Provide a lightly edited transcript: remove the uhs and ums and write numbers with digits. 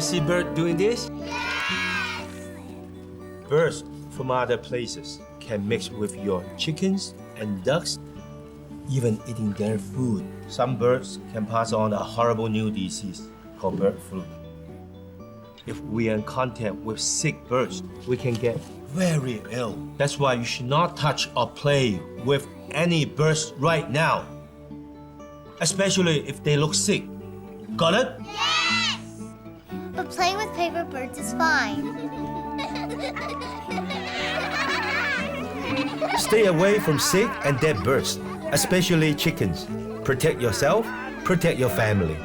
you see bird doing this? Yes! Birds from other places can mix with your chickens and ducks, even eating their food. Some birds can pass on a horrible new disease called bird flu. If we are in contact with sick birds, we can get very ill. That's why you should not touch or play with any birds right now, especially if they look sick. Got it? Yes! But playing with paper birds is fine. Stay away from sick and dead birds, especially chickens. Protect yourself, protect your family.